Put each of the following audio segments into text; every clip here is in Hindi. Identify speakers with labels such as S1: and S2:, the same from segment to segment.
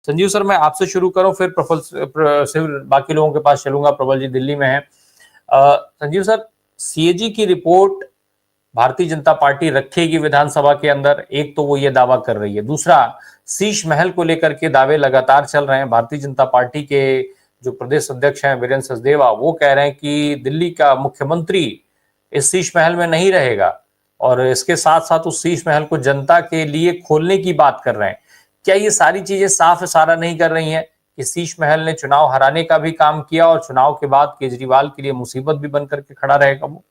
S1: संजीव सर, मैं आपसे शुरू करूं, फिर फिर बाकी लोगों के पास चलूंगा। प्रबल जी दिल्ली में हैं। संजीव सर, सीएजी की रिपोर्ट भारतीय जनता पार्टी रखेगी विधानसभा के अंदर, एक तो वो ये दावा कर रही है। दूसरा, शीश महल को लेकर के दावे लगातार चल रहे हैं। भारतीय जनता पार्टी के जो प्रदेश अध्यक्ष हैं वीरेंद्र सचदेवा, वो कह रहे हैं कि दिल्ली का मुख्यमंत्री इस शीश महल में नहीं रहेगा, और इसके साथ साथ उस शीश महल को जनता के लिए खोलने की बात कर रहे हैं। क्या ये सारी चीजें साफ इशारा नहीं कर रही हैं कि शीश महल ने चुनाव हराने का भी काम किया और चुनाव के बाद केजरीवाल के लिए मुसीबत भी बनकर के खड़ा रहेगा वो?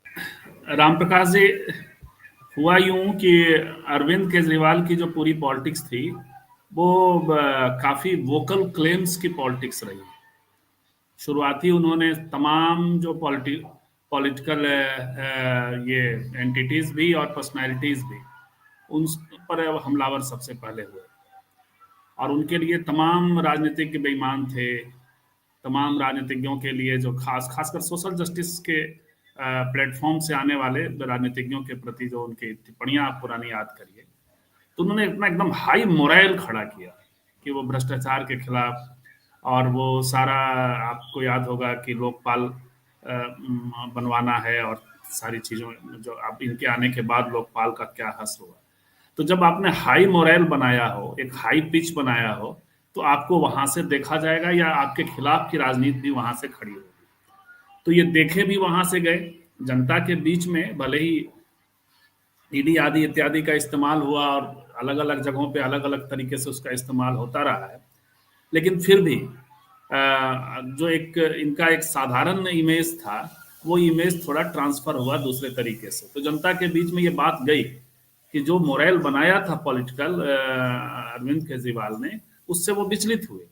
S2: राम प्रकाश जी, हुआ यूं कि अरविंद केजरीवाल की जो पूरी पॉलिटिक्स थी वो काफी वोकल क्लेम्स की पॉलिटिक्स रही। शुरुआती उन्होंने तमाम जो पॉलिटिकल ये एंटिटीज भी और पर्सनालिटीज भी, उन पर हमलावर सबसे पहले हुए, और उनके लिए तमाम राजनीतिज्ञ बेईमान थे। तमाम राजनीतिज्ञों के लिए जो खासकर सोशल जस्टिस के प्लेटफॉर्म से आने वाले राजनीतिज्ञों के प्रति जो उनकी टिप्पणियां आप पुरानी याद करिए, तो उन्होंने इतना एकदम हाई मोरल खड़ा किया कि वो भ्रष्टाचार के खिलाफ, और वो सारा आपको याद होगा कि लोकपाल बनवाना है और सारी चीजों, जो अब इनके आने के बाद लोकपाल का क्या हश्र हुआ। तो जब आपने हाई मोरल बनाया हो, एक हाई पिच बनाया हो, तो आपको वहां से देखा जाएगा या आपके खिलाफ की राजनीति भी वहां से खड़ी होगी। तो ये देखे भी वहां से गए जनता के बीच में, भले ही ईडी आदि इत्यादि का इस्तेमाल हुआ और अलग अलग जगहों पे अलग अलग तरीके से उसका इस्तेमाल होता रहा है, लेकिन फिर भी जो एक इनका एक साधारण इमेज था, वो इमेज थोड़ा ट्रांसफर हुआ दूसरे तरीके से। तो जनता के बीच में ये बात गई कि जो मोरल बनाया था पॉलिटिकल अरविंद केजरीवाल ने, उससे वो विचलित हुए,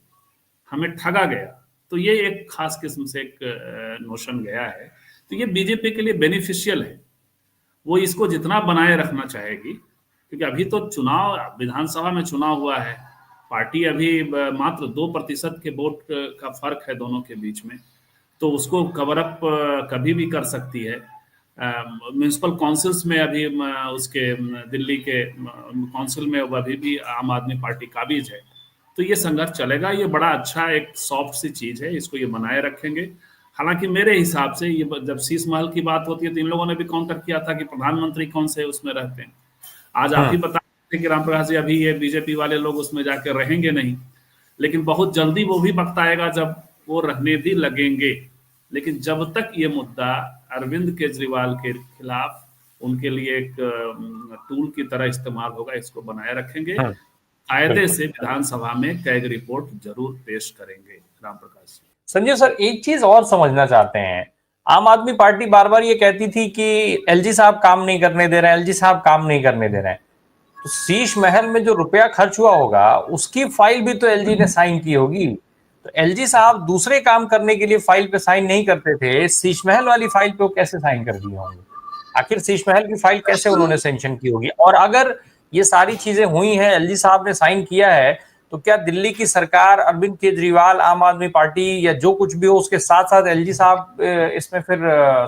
S2: हमें ठगा गया। तो ये एक खास किस्म से एक नोशन गया है। तो ये बीजेपी के लिए बेनिफिशियल है। वो इसको जितना बनाए रखना चाहेगी, क्योंकि अभी तो चुनाव, विधानसभा में चुनाव हुआ है, पार्टी अभी मात्र 2% के वोट का फर्क है दोनों के बीच में, तो उसको कवर अप कभी भी कर सकती है। म्यूनिसिपल काउंसिल्स में अभी उसके दिल्ली के काउंसिल में अभी भी आम आदमी पार्टी काबिज है। तो ये संघर्ष चलेगा। ये बड़ा अच्छा एक सॉफ्ट सी चीज है, इसको ये बनाए रखेंगे। हालांकि मेरे हिसाब से ये जब शीश महल की बात होती है तो इन लोगों ने भी काउंटर किया था कि प्रधानमंत्री कौन से उसमें रहते हैं। आज आप ही बता रहे थे कि राम प्रकाश जी, अभी ये बीजेपी वाले लोग उसमें जाकर रहेंगे नहीं, लेकिन बहुत जल्दी वो भी वक्त आएगा जब वो रहने भी लगेंगे। लेकिन जब तक ये मुद्दा अरविंद केजरीवाल के खिलाफ उनके लिए एक टूल की तरह इस्तेमाल होगा, इसको बनाए रखेंगे। कायदे से विधानसभा में कैग रिपोर्ट जरूर पेश करेंगे। राम प्रकाश।
S1: संजीव सर, एक चीज और समझना चाहते हैं। आम आदमी पार्टी बार बार ये कहती थी कि एलजी साहब काम नहीं करने दे रहे हैं, एलजी साहब काम नहीं करने दे रहे हैं। तो शीश महल में जो रुपया खर्च हुआ होगा उसकी फाइल भी तो एलजी ने साइन की होगी। तो एलजी साहब दूसरे काम करने के लिए फाइल पे साइन नहीं करते थे, शीश महल वाली फाइल पे वो कैसे साइन कर दिए होंगे? आखिर शीश महल की फाइल कैसे उन्होंने सेंक्शन की होगी? और अगर ये सारी चीजें हुई हैं, एलजी साहब ने साइन किया है, तो क्या दिल्ली की सरकार, अरविंद केजरीवाल, आम आदमी पार्टी या जो कुछ भी हो, उसके साथ साथ एलजी साहब इसमें फिर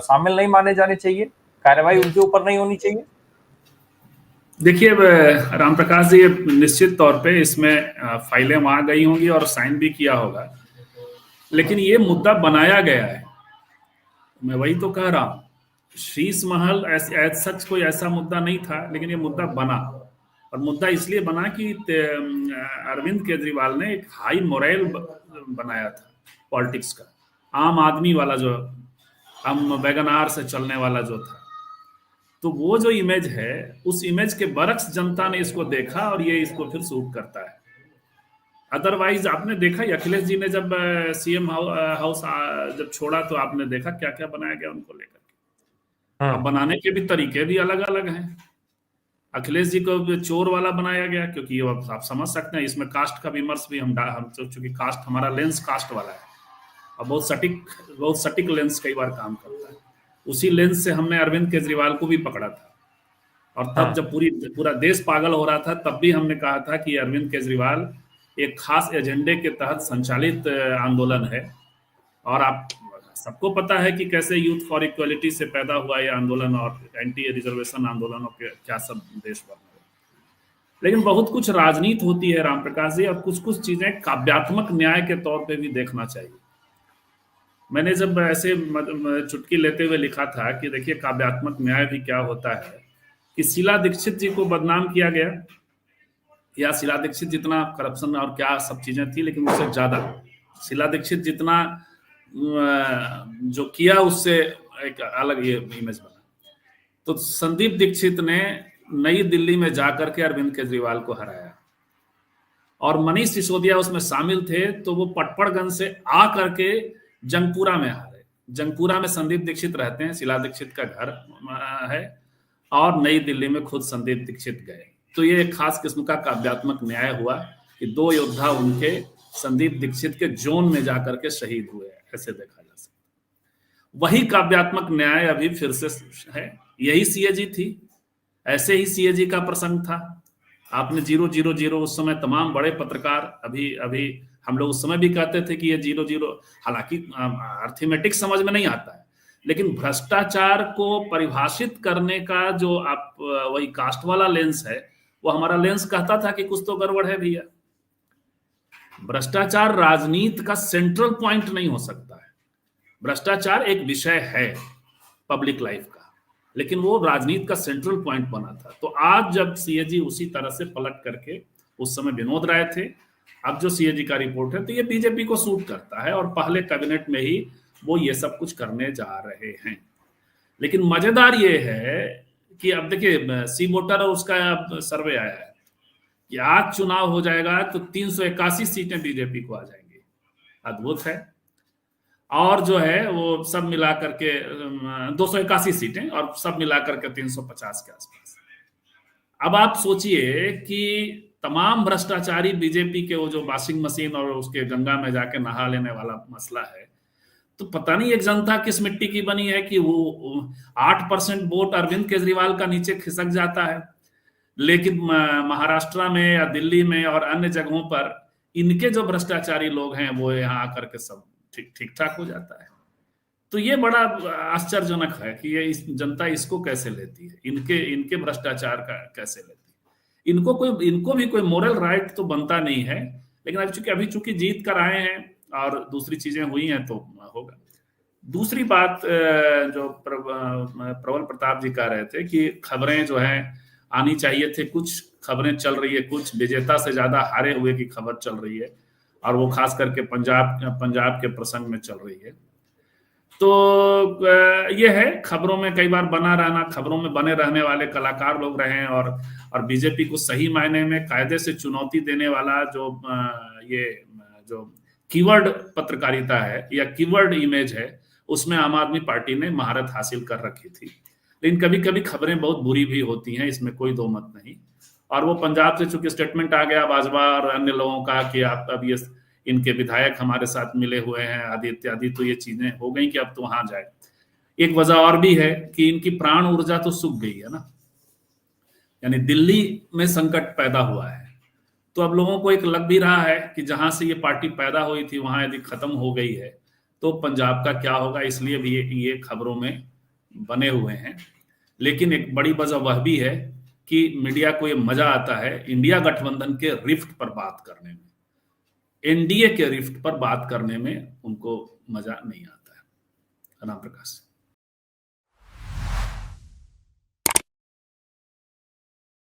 S1: शामिल नहीं माने जाने चाहिए? कार्रवाई उनके ऊपर नहीं होनी चाहिए?
S2: देखिए राम प्रकाश जी, निश्चित तौर पे इसमें फाइलें वहां गई होंगी और साइन भी किया होगा, लेकिन ये मुद्दा बनाया गया है। मैं वही तो कह रहा हूं, शीश महल सच कोई ऐसा मुद्दा नहीं था, लेकिन ये मुद्दा बना। और मुद्दा इसलिए बना कि अरविंद केजरीवाल ने एक हाई मोरल बनाया था पॉलिटिक्स का, आम आदमी वाला, जो हम वैगनार से चलने वाला जो था। तो वो जो इमेज है, उस इमेज के बरक्स जनता ने इसको देखा और ये इसको फिर सूट करता है। अदरवाइज आपने देखा अखिलेश जी ने जब सीएम हाउस जब छोड़ा, तो आपने देखा क्या क्या बनाया गया उनको लेकर के। अब बनाने के भी तरीके भी अलग अलग हैं। अखिलेश जी को चोर वाला बनाया गया, क्योंकि आप समझ सकते हैं इसमें कास्ट का विमर्श भी हम चूंकि कास्ट, हमारा लेंस कास्ट वाला है और बहुत सटीक लेंस कई बार काम करता है। उसी लेंस से हमने अरविंद केजरीवाल को भी पकड़ा था, और तब जब पूरा देश पागल हो रहा था, तब भी हमने कहा था कि अरविंद केजरीवाल एक खास एजेंडे के तहत संचालित आंदोलन है। और आप सबको पता है कि कैसे यूथ फॉर इक्वलिटी से पैदा हुआ ये आंदोलन और एंटी रिजर्वेशन आंदोलनों के क्या सब देश भर में। लेकिन बहुत कुछ राजनीति होती है राम प्रकाश जी, और कुछ कुछ चीजें काव्यात्मक न्याय के तौर पे भी देखना चाहिए। मैंने जब ऐसे चुटकी लेते हुए लिखा था कि देखिए काव्यात्मक न्याय भी क्या होता है, कि शीला दीक्षित जी को बदनाम किया गया, या शीला दीक्षित जितना करप्शन और क्या सब चीजें थी, लेकिन उससे ज्यादा शीला दीक्षित जितना जो किया उससे एक अलग ये इमेज बना। तो संदीप दीक्षित ने नई दिल्ली में जाकर के अरविंद केजरीवाल को हराया, और मनीष सिसोदिया उसमें शामिल थे, तो वो पटपड़गंज से आ करके जंगपुरा में हारे। जंगपुरा में संदीप दीक्षित रहते हैं, शीला दीक्षित का घर है, और नई दिल्ली में खुद संदीप दीक्षित गए। तो ये एक खास किस्म का काव्यात्मक न्याय हुआ कि दो योद्धा उनके संदीप दीक्षित के जोन में जाकर के शहीद हुए, ऐसे देखा जा सकता। वही काव्यात्मक न्याय अभी फिर से है, यही सीएजी थी, ऐसे ही सीएजी का प्रसंग था। आपने 000 उस समय तमाम बड़े पत्रकार, अभी हम लोग उस समय भी कहते थे कि ये 00, हालांकि अर्थमेटिक समझ में नहीं आता है, लेकिन भ्रष्टाचार को परिभाषित करने का जो आप वही कास्ट वाला लेंस है, वो हमारा लेंस कहता था कि कुछ तो गड़बड़ है भैया। भ्रष्टाचार राजनीति का सेंट्रल पॉइंट नहीं हो सकता है। भ्रष्टाचार एक विषय है पब्लिक लाइफ का, लेकिन वो राजनीति का सेंट्रल पॉइंट बना था। तो आज जब सीएजी उसी तरह से पलट करके, उस समय विनोद राय थे, अब जो सीएजी का रिपोर्ट है, तो ये बीजेपी को सूट करता है, और पहले कैबिनेट में ही वो ये सब कुछ करने जा रहे हैं। लेकिन मजेदार ये है कि अब देखिए सी वोटर और उसका सर्वे आया है कि आज चुनाव हो जाएगा तो 381 सीटें बीजेपी को आ जाएंगी। अद्भुत है। और जो है वो सब मिला करके 281 सीटें, और सब मिला करके 350 के आसपास। अब आप सोचिए कि तमाम भ्रष्टाचारी बीजेपी के वो जो वॉशिंग मशीन और उसके गंगा में जाके नहा लेने वाला मसला है, तो पता नहीं एक जनता किस मिट्टी की बनी है कि वो 8% वोट अरविंद केजरीवाल का नीचे खिसक जाता है, लेकिन महाराष्ट्र में या दिल्ली में और अन्य जगहों पर इनके जो भ्रष्टाचारी लोग हैं वो यहाँ आकर के सब ठीक ठाक हो जाता है। तो ये बड़ा आश्चर्यजनक है कि ये जनता इसको कैसे लेती है, इनके भ्रष्टाचार का कैसे लेती है। इनको भी कोई मोरल राइट तो बनता नहीं है, लेकिन अभी चूंकि जीत कर आए हैं और दूसरी चीजें हुई हैं तो होगा। दूसरी बात जो प्रबल प्रताप जी कह रहे थे कि खबरें जो है आनी चाहिए थे, कुछ खबरें चल रही है, कुछ विजेता से ज्यादा हारे हुए की खबर चल रही है, और वो खास करके पंजाब के प्रसंग में चल रही है। तो ये है खबरों में कई बार बना रहना, खबरों में बने रहने वाले कलाकार लोग रहे हैं, और बीजेपी को सही मायने में कायदे से चुनौती देने वाला जो कीवर्ड पत्रकारिता है या कीवर्ड इमेज है, उसमें आम आदमी पार्टी ने महारत हासिल कर रखी थी। लेकिन कभी कभी खबरें बहुत बुरी भी होती हैं, इसमें कोई दो मत नहीं। और वो पंजाब से चूंकि स्टेटमेंट आ गया बाजवा और अन्य लोगों का कि आप अब ये इनके विधायक हमारे साथ मिले हुए हैं आदि इत्यादि, तो ये चीजें हो गई कि अब तो वहां जाए। एक वजह और भी है कि इनकी प्राण ऊर्जा तो सूख गई है ना, यानी दिल्ली में संकट पैदा हुआ है, तो अब लोगों को एक लग भी रहा है कि जहां से ये पार्टी पैदा हुई थी वहां यदि खत्म हो गई है तो पंजाब का क्या होगा, इसलिए भी ये खबरों में बने हुए हैं। लेकिन एक बड़ी वजह वह भी है कि मीडिया को ये मजा आता है इंडिया गठबंधन के रिफ्ट पर बात करने में, एनडीए के रिफ्ट पर बात करने में उनको मजा नहीं आता है। राम प्रकाश।